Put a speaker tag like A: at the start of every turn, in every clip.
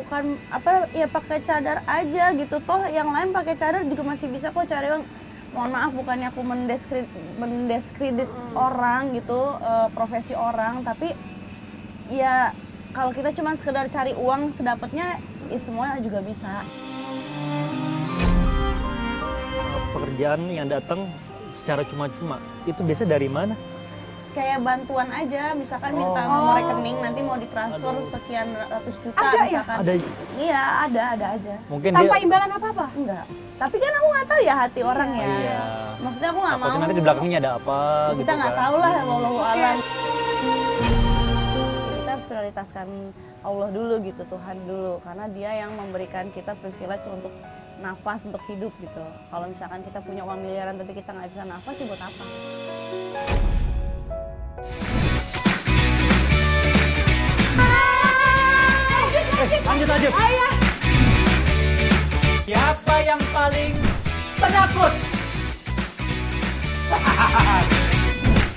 A: bukan apa ya pakai cadar aja gitu, toh yang lain pakai cadar juga masih bisa kok cari uang. Mohon maaf bukannya aku mendiskredit orang gitu, profesi orang, tapi ya kalau kita cuma sekedar cari uang sedapatnya ya semuanya juga bisa.
B: Pekerjaan yang datang secara cuma-cuma itu biasa dari mana?
A: Kayak bantuan aja, misalkan minta nomor rekening, nanti mau ditransfer sekian ratus juta
C: Ada ya?
A: misalkan.
B: Ada.
A: Iya, ada aja.
B: Mungkin
C: Tanpa
B: dia
C: imbalan apa-apa?
A: Enggak. Tapi kan aku nggak tahu ya hati orang ya.
B: Iya.
A: Maksudnya aku nggak mau.
B: takutnya nanti di belakangnya ada apa
A: Kita
B: gitu
A: nggak
B: kan.
A: tahu lah, wallahu alam. Kita harus prioritaskan Allah dulu gitu, Tuhan dulu, karena Dia yang memberikan kita privilege untuk nafas, untuk hidup gitu. Kalau misalkan kita punya uang miliaran tapi kita nggak bisa nafas, sih buat apa?
B: Lanjut. Siapa yang paling penakut?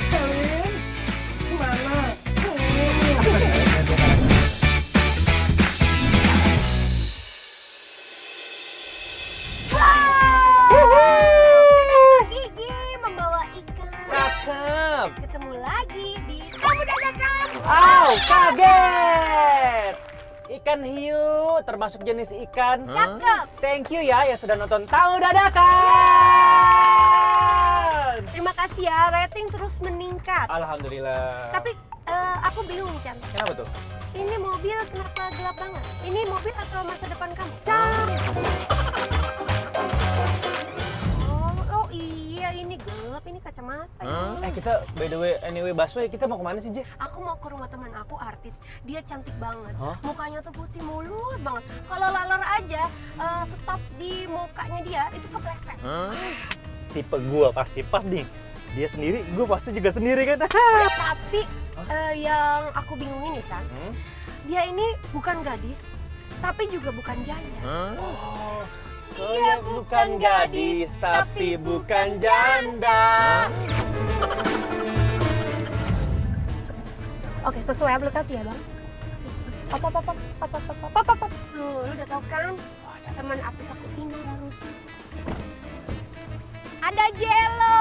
D: Selin, kemana?
C: Gigi membawa ikan.
B: Cakep.
C: Ketemu lagi di Tamu Dadakan.
B: Kaget. Ikan hiu termasuk jenis ikan.
C: Cakep.
B: Thank you ya yang sudah nonton Tamu Dadakan.
C: Terima kasih ya, rating terus meningkat.
B: Alhamdulillah.
C: Tapi aku bingung, Chan.
B: Kenapa tuh?
C: Ini mobil kenapa gelap banget? Ini mobil atau masa depan kamu? Oh iya, ini gelap, ini kacamata.
B: Kita by the way anyway busway, kita mau kemana sih, Je?
C: Aku mau ke rumah teman aku, artis. Dia cantik banget.
B: Hah?
C: Mukanya tuh putih mulus banget. Kalau laler aja, stop di mukanya dia itu kepleset.
B: Tipe gua pasti pas nih. Dia sendiri, gua pasti juga sendiri kan.
C: Tapi yang aku bingungin ya, Chan. Dia ini bukan gadis, tapi juga bukan janda.
B: Oh,
C: Iya,
B: bukan gadis, tapi bukan janda.
C: Oke, sesuai aplikasi ya, Bang. Apa. Tuh, lu udah tau kan? Teman artis aku Ina Rarusi. Ada Jello,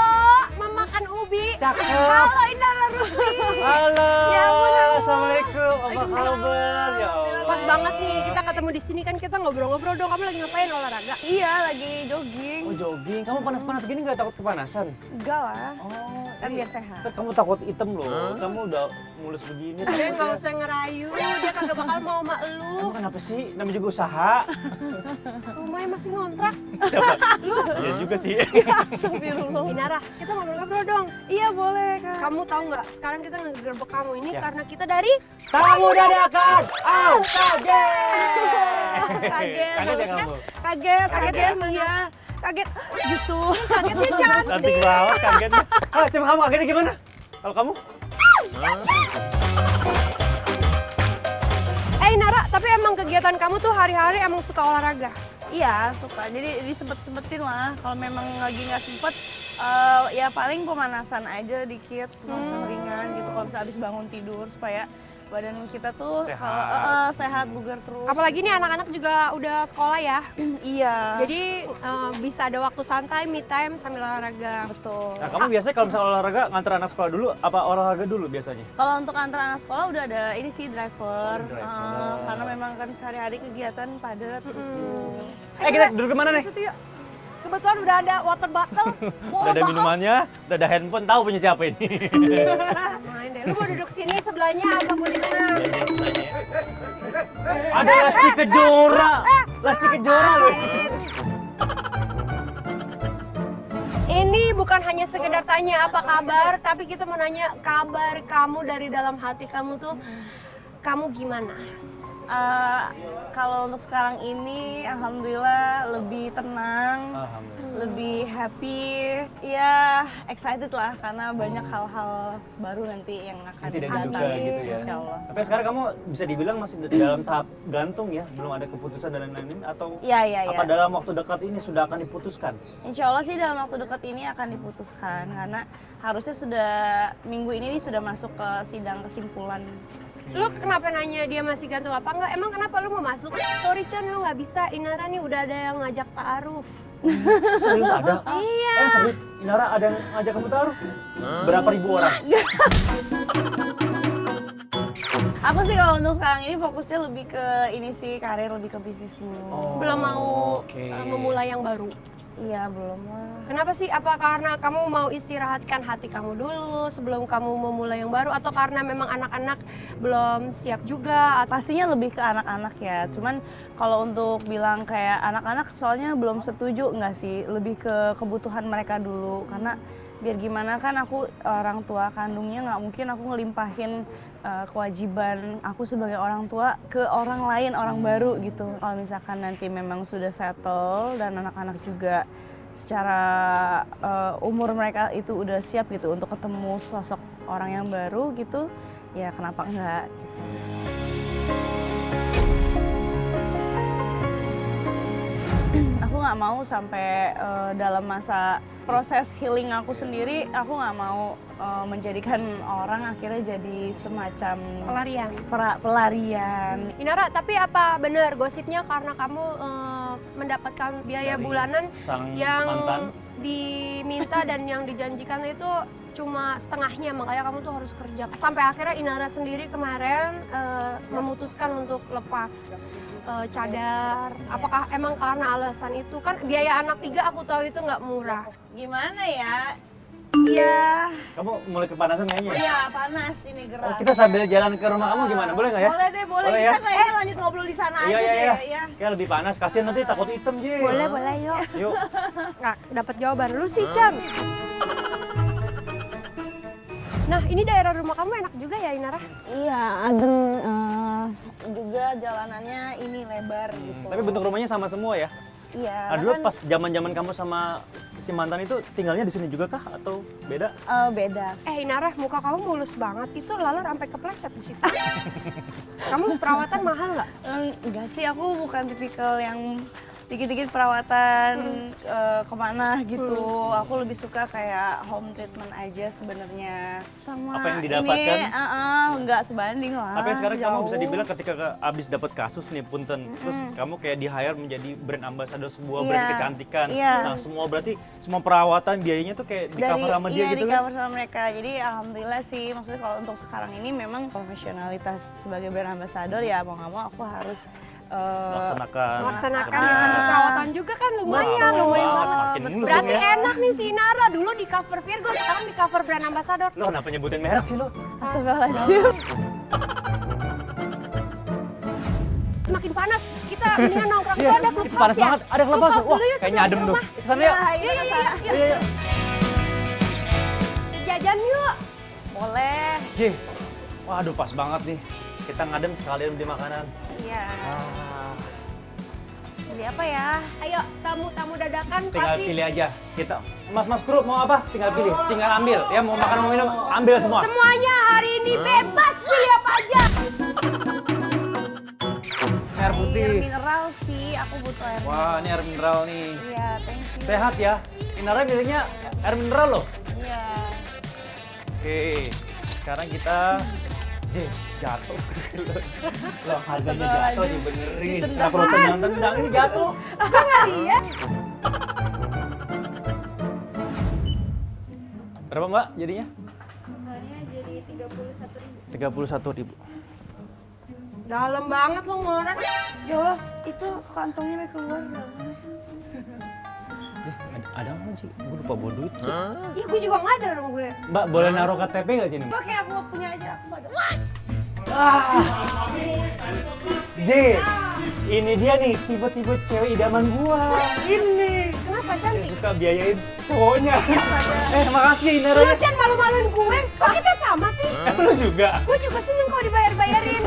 C: memakan ubi.
B: Cakep.
C: Halo Ina Rarusi.
B: Halo.
C: Ya ampun, halo.
B: Assalamualaikum. Apa kabar? Ya Allah.
C: Pas banget nih, kita ketemu di sini kan kita ngobrol-ngobrol dong. Kamu lagi ngapain olahraga?
A: Iya, lagi jogging.
B: Oh, jogging. Kamu panas-panas gini nggak takut kepanasan?
A: Enggak lah,
B: Oh,
A: kan biar sehat.
B: Ntar kamu takut hitam loh. Kamu udah mulus begini.
C: Dia nggak usah ngerayu, dia kagak bakal mau sama elu.
B: Emang kenapa sih? Namanya juga usaha.
C: Rumahnya masih ngontrak.
B: Coba. Iya juga sih.
A: Astagfirullah.
C: Inara, kita ngobrol-ngobrol dong.
A: Iya boleh Kak.
C: Kamu tahu nggak? Sekarang kita ngegerbek kamu ini
B: Ya.
C: karena kita dari
B: Tamu dadakan. Au, kaget.
A: Kaget.
B: Kaget ya kamu?
A: Kaget
C: Kaget
A: ya,
C: gimana?
A: iya. Kaget gitu.
C: kagetnya cantik.
B: Cantik banget kagetnya. Coba kamu kagetnya gimana? Kalau kamu?
C: Nara, tapi emang kegiatan kamu tuh hari-hari emang suka olahraga?
A: Iya suka, jadi disempet-sempetin lah. Kalau memang lagi nggak sempet, ya paling pemanasan aja dikit, pemanasan ringan gitu. Kalau misalnya habis bangun tidur supaya badan kita tuh
B: Sehat.
A: kalau sehat, bugar terus.
C: Apalagi nih anak-anak juga udah sekolah ya.
A: Iya.
C: Jadi bisa ada waktu santai, me time sambil olahraga.
A: Betul.
B: Nah, kamu biasanya kalau misalnya olahraga nganter anak sekolah dulu, apa olahraga dulu biasanya?
A: Kalau untuk antar anak sekolah udah ada ini sih driver,
B: Oh, driver.
A: karena memang kan sehari-hari kegiatan padat gitu.
B: Kita duduk kemana nih?
C: Situ yuk. Kebetulan udah ada water bottle.
B: Udah ada minumannya, udah ada handphone, tahu punya siapa ini.
C: Main deh. Lu mau duduk sini sebelahnya apa gue di tengah?
B: Ada Lesti Kejora. Lesti Kejora loh.
C: Ini bukan hanya sekedar tanya apa kabar, tapi kita mau nanya kabar kamu dari dalam hati kamu tuh, kamu gimana?
A: Kalau untuk sekarang ini, alhamdulillah lebih tenang, lebih happy, ya excited lah karena banyak hal-hal baru nanti yang akan
B: Tidak
A: datang
B: diduga gitu ya.
A: Insya Allah.
B: Tapi sekarang kamu bisa dibilang masih dalam tahap gantung ya, belum ada keputusan dan lain-lain atau
A: Iya.
B: apa dalam waktu dekat ini sudah akan diputuskan?
A: Insya Allah sih dalam waktu dekat ini akan diputuskan karena harusnya sudah minggu ini sudah masuk ke sidang kesimpulan
C: Lu kenapa nanya dia masih gantung apa enggak? Emang kenapa lu mau masuk? Sorry Chan, lu nggak bisa. Inara nih udah ada yang ngajak ta'aruf.
B: Serius ada?
C: Iya.
B: Serius? Inara ada yang ngajak kamu taruh? Berapa ribu orang?
A: Aku sih kalau untuk sekarang ini fokusnya lebih ke ini sih, karir, lebih ke bisnis dulu.
C: Belum mau
B: Oke.
C: memulai yang baru.
A: Iya, belum lah.
C: Kenapa sih? Apa karena kamu mau istirahatkan hati kamu dulu sebelum kamu memulai yang baru, atau karena memang anak-anak belum siap juga?
A: Pastinya lebih ke anak-anak ya. Cuman kalau untuk bilang kayak anak-anak soalnya belum setuju nggak sih. Lebih ke kebutuhan mereka dulu. Karena biar gimana kan aku orang tua kandungnya, nggak mungkin aku ngelimpahin kewajiban aku sebagai orang tua ke orang lain, orang baru gitu. Kalau misalkan nanti memang sudah settle dan anak-anak juga secara umur mereka itu udah siap gitu untuk ketemu sosok orang yang baru gitu, ya kenapa enggak gitu. Aku nggak mau sampai dalam masa proses healing aku sendiri, aku nggak mau menjadikan orang akhirnya jadi semacam
C: Pelarian.
A: pelarian.
C: Inara, tapi apa benar gosipnya karena kamu mendapatkan biaya
B: Dari
C: bulanan
B: sang
C: yang
B: mantan?
C: diminta dan yang dijanjikan itu cuma setengahnya, makanya kamu tuh harus kerja. Sampai akhirnya Inara sendiri kemarin memutuskan untuk lepas cadar. Apakah emang karena alasan itu? Kan biaya anak 3 aku tahu itu nggak murah.
A: Gimana ya? Iya,
B: Kamu mulai kepanasan kayaknya?
A: iya panas ini gerak.
B: Oh, kita sambil jalan ke rumah kamu gimana? Boleh nggak ya?
A: Boleh deh, boleh.
B: Boleh ya?
A: Kita kayaknya lanjut ngobrol di sana
B: Iya,
A: aja
B: iya,
A: deh.
B: iya.
A: Ya.
B: Kayak lebih panas, kasihan nanti takut hitam, Ji.
C: Boleh, yuk.
B: Yuk.
C: Nggak dapat jawaban. Lu sih, Chan. Nah, ini daerah rumah kamu enak juga ya, Inara?
A: Iya, adem juga jalanannya ini lebar gitu.
B: Tapi bentuk rumahnya sama semua ya?
A: Iya.
B: Nah, dulu
A: kan,
B: pas zaman-zaman kamu sama si mantan itu tinggalnya di sini juga kah atau beda?
A: beda.
C: Inara, muka kamu mulus banget. Itu laler sampai kepleset di situ. Kamu perawatan mahal nggak?
A: Enggak sih, aku bukan tipikal yang dikit-dikit perawatan kemana gitu. Aku lebih suka kayak home treatment aja sebenarnya. Sama
B: Apa yang didapatkan?
A: ini, enggak sebanding lah.
B: Tapi sekarang kamu bisa
A: jauh.
B: dibilang ketika abis dapat kasus nih punten, terus kamu kayak di hire menjadi brand ambassador sebuah
A: Iya.
B: brand kecantikan.
A: Iya.
B: Nah semua berarti semua perawatan biayanya tuh kayak di cover sama dia
A: iya,
B: gitu
A: di
B: kan?
A: cover sama mereka. Jadi alhamdulillah sih, maksudnya kalau untuk sekarang ini memang profesionalitas sebagai brand ambassador ya mau nggak mau aku harus
C: Melaksanakan ya, sambil perawatan juga kan lumayan.
A: Betul,
C: lumayan
B: banget,
C: banget.
B: makin mulus
C: Berarti
B: dong ya.
C: enak nih si Inara. Dulu di cover Virgo, sekarang di cover brand ambassador.
B: Lo kenapa nyebutin merek sih lo?
A: Astagfirullahaladzim.
C: Semakin panas, kita mendingan nongkrong.
B: Iya,
C: Tuh ada
B: itu
C: clubhouse
B: panas
C: ya?
B: banget. Ada clubhouse. Wah,
C: dulu yuk,
B: kayaknya
C: sebelum
B: adem
C: ke
B: tuh.
C: rumah.
B: Kesana yuk.
C: Iya. Jajan yuk.
A: Boleh.
B: J, waduh pas banget nih. Kita ngadem sekalian beli makanan.
A: Iya.
B: Ah,
A: Beli apa ya?
C: Ayo, tamu-tamu dadakan
B: tinggal
C: pasti.
B: pilih aja. Kita, Mas Kru mau apa? Tinggal pilih, tinggal ambil. Ya mau makan mau minum, ambil semua.
C: Semuanya hari ini bebas, pilih apa aja.
B: Air putih.
A: Air mineral sih, aku butuh air.
B: Wah, ini air mineral nih.
A: Iya, thank you.
B: Sehat ya. Inara milihnya air mineral loh.
A: Iya.
B: Oke, sekarang kita jatuh. Loh, harganya jatuh dibenerin. Nggak perlu tendang-tendang, ini jatuh. Berapa Mbak jadinya?
A: Harganya jadi 31.000.
B: 31.000.
C: Dalam banget lu ngorek.
A: Ya Allah, itu kantongnya udah keluar berapa?
B: Ada apa sih? Gue lupa bawa duit.
C: Ih, gue juga nggak ada dong gue.
B: Mbak, boleh naruh KTP nggak sini? Mbak?
A: Oke, aku punya aja, aku ada.
B: J, ini dia nih tipe-tipe cewek idaman gua. Ini
C: Kenapa
B: yang
C: cantik?
B: suka biayain cowoknya. Makasih ya Inara.
C: Lu Chan malu-maluin gue. Kok kita sama sih?
B: Lu juga.
C: Gue juga seneng kalau dibayar-bayarin.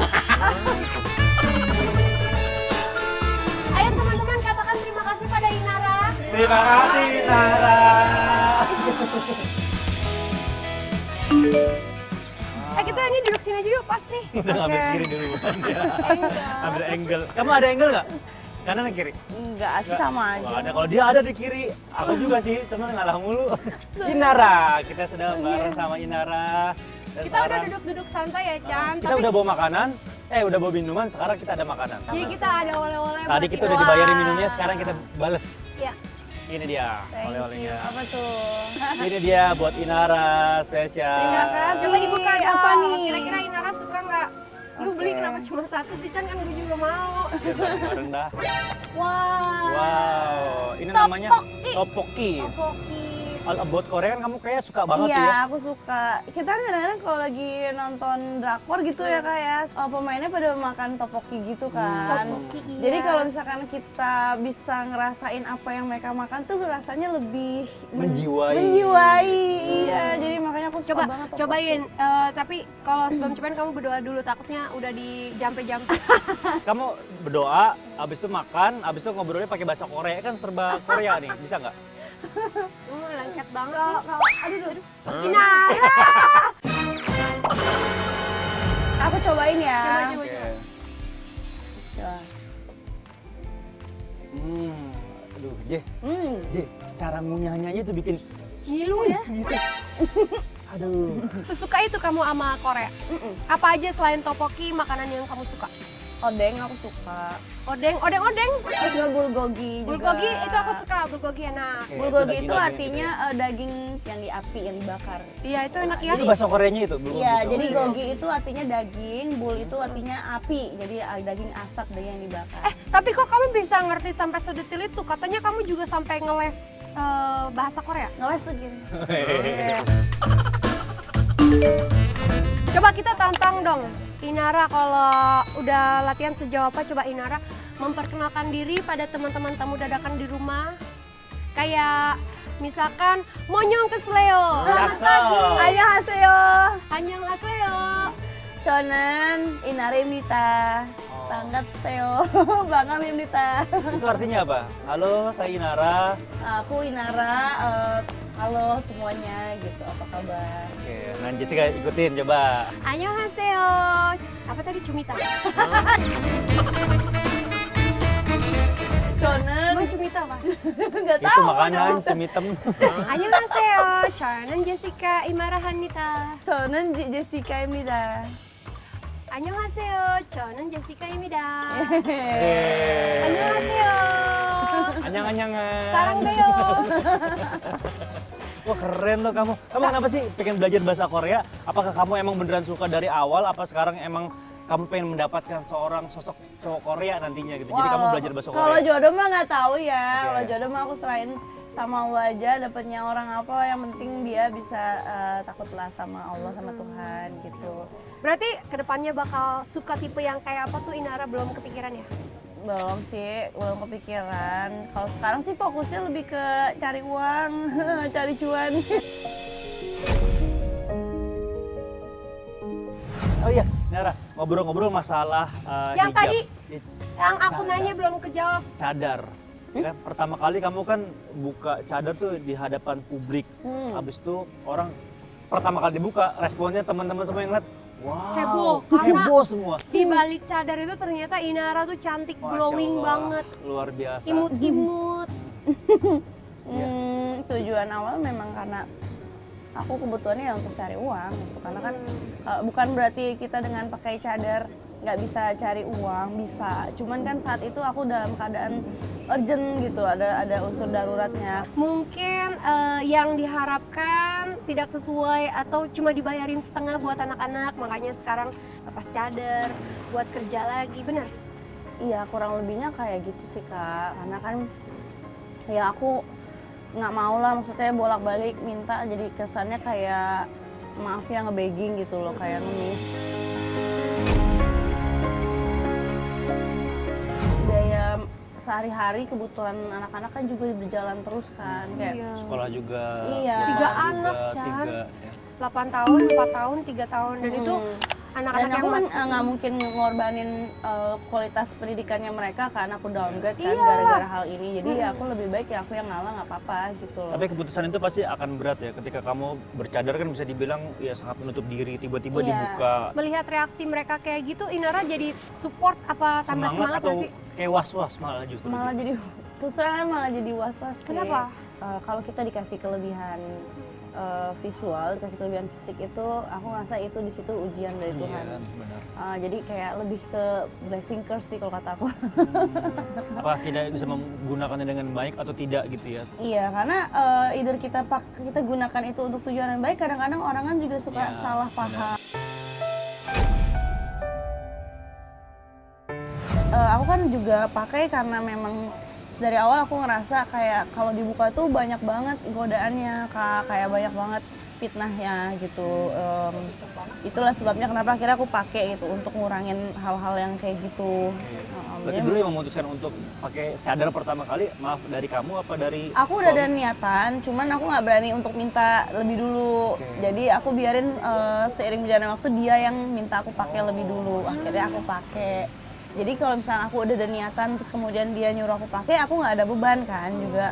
C: Ayo teman-teman katakan terima kasih pada Inara.
B: Terima kasih Inara.
C: Kita ini duduk sini aja yuk, pas nih.
B: Udah ngambil kiri duluan ya. Ambil angle. Kamu ada angle nggak? Kanan atau kiri?
A: Enggak, sih sama aja.
B: Nggak ada. Kalau dia ada di kiri, aku juga sih. Temen ngalah mulu. Inara, kita sudah bareng sama Inara. Dan
C: Kita udah
B: sekarang
C: duduk-duduk santai ya, Chan.
B: kita udah bawa makanan, udah bawa minuman, sekarang kita ada makanan.
C: Jadi kita ada oleh-oleh
B: Tadi
C: buat
B: kita
C: Ina.
B: udah dibayarin minumnya, sekarang kita bales.
C: Iya.
B: Ini dia
A: Thank you.
B: oleh-olehnya.
A: Apa tuh?
B: Ini dia buat Inara spesial.
A: Terima kasih.
C: Coba dibuka dong.
A: Apa nih?
C: Kira-kira Inara suka nggak? Lu beli
A: Oke.
C: kenapa cuma satu sih, Chan? Kan gue juga mau.
B: Biar bareng dah.
A: Wah.
B: Wow, ini namanya topoki.
A: Topoki.
B: All about Korea kan kamu kayak suka banget
A: Iya,
B: ya.
A: aku suka. Kita kadang-kadang kalau lagi nonton drakor gitu ya kayak pemainnya pada makan topoki gitu kan.
C: Topoki, iya.
A: Jadi kalau misalkan kita bisa ngerasain apa yang mereka makan tuh rasanya lebih
B: Menjiwai.
A: Menjiwai. Iya, jadi makanya aku suka
C: Coba,
A: banget topoki.
C: cobain. Tapi kalau sebelum cobain kamu berdoa dulu, takutnya udah di jampe-jampe.
B: Kamu berdoa, abis itu makan, abis itu ngobrolnya pakai bahasa Korea kan serba Korea nih, bisa nggak?
C: Lengket banget
A: Aduh.
C: Inara!
A: Aku cobain ya.
C: Coba.
A: Bismillah.
B: Aduh, Je,
A: Hmm.
B: cara ngunyahnya itu bikin
C: Ngilu ya?
B: gitu. Aduh.
C: Sesuka itu kamu sama Korea? Apa aja selain topoki, makanan yang kamu suka?
A: Odeng aku suka.
C: Odeng.
A: Terus juga bulgogi juga.
C: Bulgogi itu aku suka, bulgogi enak.
B: Oke,
A: Bulgogi
B: daging-daging
A: itu
B: gitu
A: artinya daging yang di api, yang dibakar.
C: Iya itu enak ya.
B: Itu bahasa Koreanya itu, bulgogi
A: Iya,
B: itu.
A: jadi gogi itu artinya daging, bul itu artinya api. Jadi daging asap, daging yang dibakar.
C: Tapi kok kamu bisa ngerti sampai sedetil itu? Katanya kamu juga sampai ngeles bahasa Korea.
A: Ngeles tuh gini.
C: Coba kita tantang dong. Inara kalau udah latihan sejauh apa, coba Inara memperkenalkan diri pada teman-teman tamu dadakan di rumah. Kayak misalkan Monyong kesleo.
B: Selamat pagi.
A: Annyeonghaseyo.
C: Annyeonghaseyo.
A: Chonan inarimnita. Tanggap seo. Bangga mimnita.
B: Itu artinya apa? Halo, saya Inara.
A: Aku Inara. Halo semuanya gitu. Apa kabar?
B: Oke, nah Jessica ikutin coba.
C: Annyeonghaseyo. Apa tadi Cumita?
A: Chonan.
C: Emang Cumita apa?
A: Enggak
B: Itu
A: tahu.
B: makanan cemitem.
C: Annyeonghaseyo. Chonan Jessica Imarahanita.
A: Chonan Jessica-입니다.
C: Annyeonghaseyo. Chonan Jessica-입니다.
B: Yeay.
C: Annyeonghaseyo.
B: Anyang-anyangan.
C: Sarang Beo.
B: Wah keren loh kamu. Kamu kenapa sih pengen belajar bahasa Korea? Apakah kamu emang beneran suka dari awal? Apa sekarang emang kamu pengen mendapatkan seorang sosok cowok Korea nantinya gitu? Jadi kamu belajar bahasa
A: Kalau
B: Korea?
A: jodoh mah nggak tahu ya.
B: Oke.
A: Kalau jodoh mah aku serahin sama Allah aja. Dapatnya orang apa yang penting dia bisa takutlah sama Allah sama Tuhan gitu.
C: Berarti kedepannya bakal suka tipe yang kayak apa tuh Inara belum kepikiran ya?
A: Belum sih, belum kepikiran. Kalau sekarang sih fokusnya lebih ke cari uang, cari cuan.
B: Oh iya, Nara, ngobrol-ngobrol masalah
C: Yang
B: hijab.
C: tadi, Yang aku nanya belum kejawab.
B: Cadar. Ya kan? Pertama kali kamu kan buka cadar tuh di hadapan publik. Habis itu orang pertama kali dibuka, responnya teman-teman semua yang ngeliat, wow,
C: Heboh, karena
B: heboh semua.
C: Di balik cadar itu ternyata Inara tuh cantik,
B: Masya
C: glowing
B: Allah,
C: banget,
B: luar biasa.
C: imut-imut.
A: Tujuan awal memang karena aku kebutuhannya ya untuk cari uang gitu. Karena kan bukan berarti kita dengan pakai cadar nggak bisa cari uang, bisa. Cuman kan saat itu aku dalam keadaan urgent gitu, ada unsur daruratnya.
C: Mungkin yang diharapkan tidak sesuai atau cuma dibayarin setengah buat anak-anak, makanya sekarang lepas cadar buat kerja lagi, bener?
A: Iya, kurang lebihnya kayak gitu sih Kak. Karena kan ya aku nggak mau lah, maksudnya bolak-balik minta jadi kesannya kayak maaf ya nge-begging gitu loh, kayak ngemis. Biaya sehari-hari kebutuhan anak-anak kan juga berjalan terus kan, kayak
C: Iya.
B: Sekolah juga.
A: Iya.
B: rumah
C: 3
B: juga,
C: anak, Chan.
B: 3, ya.
C: 8 tahun, 4 tahun, 3 tahun, dan itu anak-anak
A: dan
C: yang
A: aku kan
C: masih
A: nggak mungkin ngorbanin kualitas pendidikannya mereka kan, aku downgrade kan
C: Iya.
A: gara-gara hal ini. Jadi ya aku lebih baik ya aku yang ngalah nggak apa-apa gitu loh.
B: Tapi keputusan itu pasti akan berat ya ketika kamu bercadar kan bisa dibilang ya sangat menutup diri, tiba-tiba
A: Iya.
B: dibuka.
C: melihat reaksi mereka kayak gitu. Inara jadi support apa tambah semangat
B: atau
C: nggak sih?
B: kayak was-was malah justru.
A: Malah jadi terus terang malah jadi was-was sih.
C: Kenapa?
A: Kalau kita dikasih kelebihan visual, dikasih kelebihan fisik itu, aku ngerasa itu di situ ujian dari Tuhan.
B: benar.
A: Jadi kayak lebih ke blessing curse sih kalau kata aku.
B: Apakah kita bisa menggunakannya dengan baik atau tidak gitu ya?
A: Iya, karena either kita gunakan itu untuk tujuan yang baik, kadang-kadang orang kan juga suka
B: Ya,
A: salah paham. Aku kan juga pakai karena memang dari awal aku ngerasa kayak kalau dibuka tuh banyak banget godaannya, Kak, kayak banyak banget fitnahnya gitu. Itulah sebabnya kenapa akhirnya aku pakai gitu untuk ngurangin hal-hal yang kayak gitu.
B: Berarti dulu yang memutuskan untuk pakai cadar pertama kali, maaf dari kamu apa dari
A: Aku udah ada niatan, cuman aku nggak berani untuk minta lebih dulu. Jadi aku biarin seiring berjalannya waktu dia yang minta aku pakai lebih dulu. Akhirnya aku pakai. Jadi kalau misalnya aku udah ada niatan terus kemudian dia nyuruh aku pakai, aku nggak ada beban kan juga.